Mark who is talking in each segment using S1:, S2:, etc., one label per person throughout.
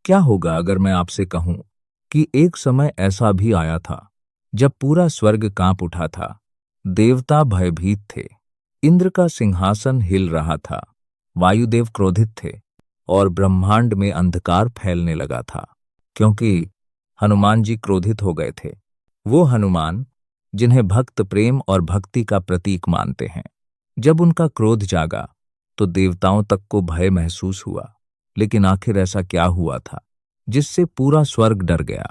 S1: क्या होगा अगर मैं आपसे कहूं कि एक समय ऐसा भी आया था जब पूरा स्वर्ग कांप उठा था, देवता भयभीत थे, इंद्र का सिंहासन हिल रहा था, वायुदेव क्रोधित थे और ब्रह्मांड में अंधकार फैलने लगा था, क्योंकि हनुमान जी क्रोधित हो गए थे। वो हनुमान जिन्हें भक्त प्रेम और भक्ति का प्रतीक मानते हैं। जब उनका क्रोध जागा तो देवताओं तक को भय महसूस हुआ। लेकिन आखिर ऐसा क्या हुआ था जिससे पूरा स्वर्ग डर गया?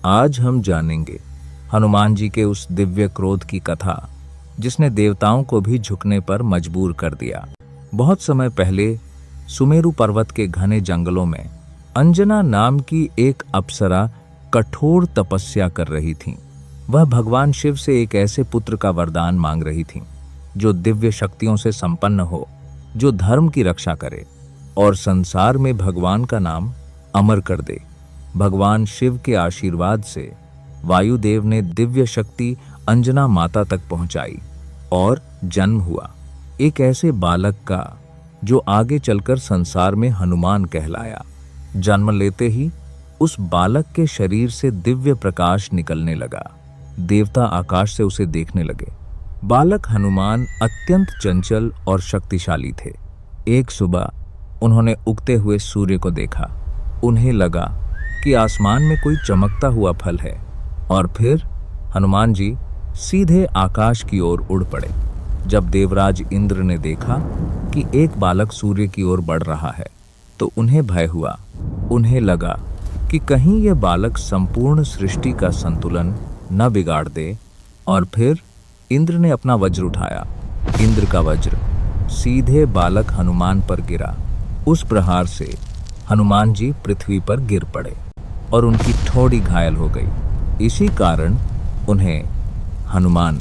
S1: आज हम जानेंगे हनुमान जी के उस दिव्य क्रोध की कथा जिसने देवताओं को भी झुकने पर मजबूर कर दिया। बहुत समय पहले सुमेरु पर्वत के घने जंगलों में अंजना नाम की एक अप्सरा कठोर तपस्या कर रही थी। वह भगवान शिव से एक ऐसे पुत्र का वरदान मांग रही थी जो दिव्य शक्तियों से संपन्न हो, जो धर्म की रक्षा करे और संसार में भगवान का नाम अमर कर दे। भगवान शिव के आशीर्वाद से वायुदेव ने दिव्य शक्ति अंजना माता तक पहुंचाई और जन्म हुआ एक ऐसे बालक का जो आगे चलकर संसार में हनुमान कहलाया। जन्म लेते ही उस बालक के शरीर से दिव्य प्रकाश निकलने लगा। देवता आकाश से उसे देखने लगे। बालक हनुमान अत्यंत चंचल और शक्तिशाली थे। एक सुबह उन्होंने उगते हुए सूर्य को देखा। उन्हें लगा कि आसमान में कोई चमकता हुआ फल है और फिर हनुमान जी सीधे आकाश की ओर उड़ पड़े। जब देवराज इंद्र ने देखा कि एक बालक सूर्य की ओर बढ़ रहा है तो उन्हें भय हुआ। उन्हें लगा कि कहीं यह बालक संपूर्ण सृष्टि का संतुलन न बिगाड़ दे और फिर इंद्र ने अपना वज्र उठाया। इंद्र का वज्र सीधे बालक हनुमान पर गिरा। उस प्रहार से हनुमान जी पृथ्वी पर गिर पड़े और उनकी ठोड़ी घायल हो गई। इसी कारण उन्हें हनुमान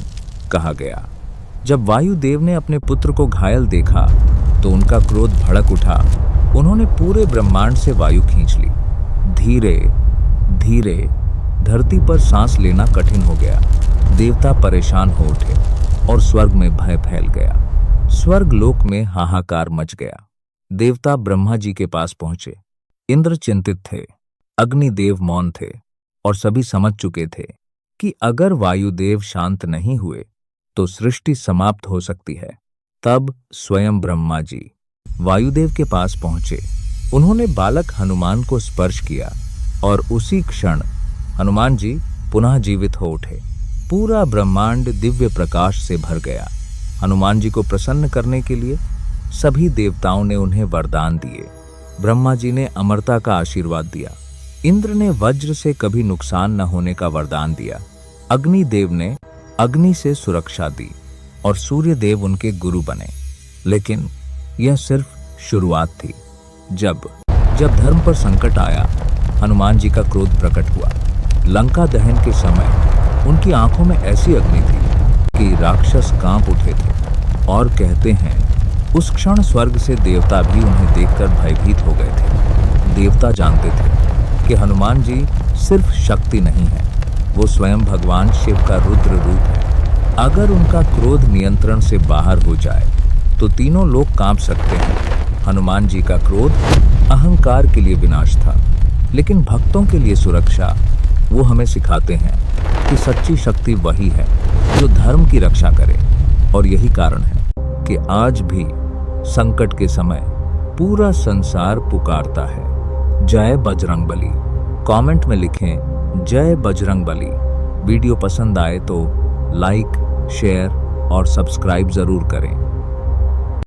S1: कहा गया। जब वायुदेव ने अपने पुत्र को घायल देखा तो उनका क्रोध भड़क उठा। उन्होंने पूरे ब्रह्मांड से वायु खींच ली। धीरे धीरे धरती पर सांस लेना कठिन हो गया। देवता परेशान हो उठे और स्वर्ग में भय फैल गया। स्वर्ग लोक में हाहाकार मच गया। देवता ब्रह्मा जी के पास पहुंचे। इंद्र चिंतित थे, अग्निदेव मौन थे और सभी समझ चुके थे कि अगर वायुदेव शांत नहीं हुए तो सृष्टि समाप्त हो सकती है। तब स्वयं ब्रह्मा जी वायुदेव के पास पहुंचे। उन्होंने बालक हनुमान को स्पर्श किया और उसी क्षण हनुमान जी पुनः जीवित हो उठे। पूरा ब्रह्मांड दिव्य प्रकाश से भर गया। हनुमान जी को प्रसन्न करने के लिए सभी देवताओं ने उन्हें वरदान दिए। ब्रह्मा जी ने अमरता का आशीर्वाद दिया। इंद्र ने वज्र से कभी नुकसान न होने का वरदान दिया। अग्निदेव ने अग्नि से सुरक्षा दी और सूर्य देव उनके गुरु बने। लेकिन यह सिर्फ शुरुआत थी। जब धर्म पर संकट आया, हनुमान जी का क्रोध प्रकट हुआ। लंका दहन के समय उनकी आंखों में ऐसी अग्नि थी कि राक्षस कांप उठे थे और कहते हैं उस क्षण स्वर्ग से देवता भी उन्हें देखकर भयभीत हो गए थे। देवता जानते थे कि हनुमान जी सिर्फ शक्ति नहीं है, वो स्वयं भगवान शिव का रुद्र रूप है। अगर उनका क्रोध नियंत्रण से बाहर हो जाए तो तीनों लोग कांप सकते हैं। हनुमान जी का क्रोध अहंकार के लिए विनाश था, लेकिन भक्तों के लिए सुरक्षा। वो हमें सिखाते हैं कि सच्ची शक्ति वही है जो धर्म की रक्षा करे। और यही कारण है कि आज भी संकट के समय पूरा संसार पुकारता है, जय बजरंगबली। कमेंट में लिखें जय बजरंगबली। वीडियो पसंद आए तो लाइक, शेयर और सब्सक्राइब जरूर करें।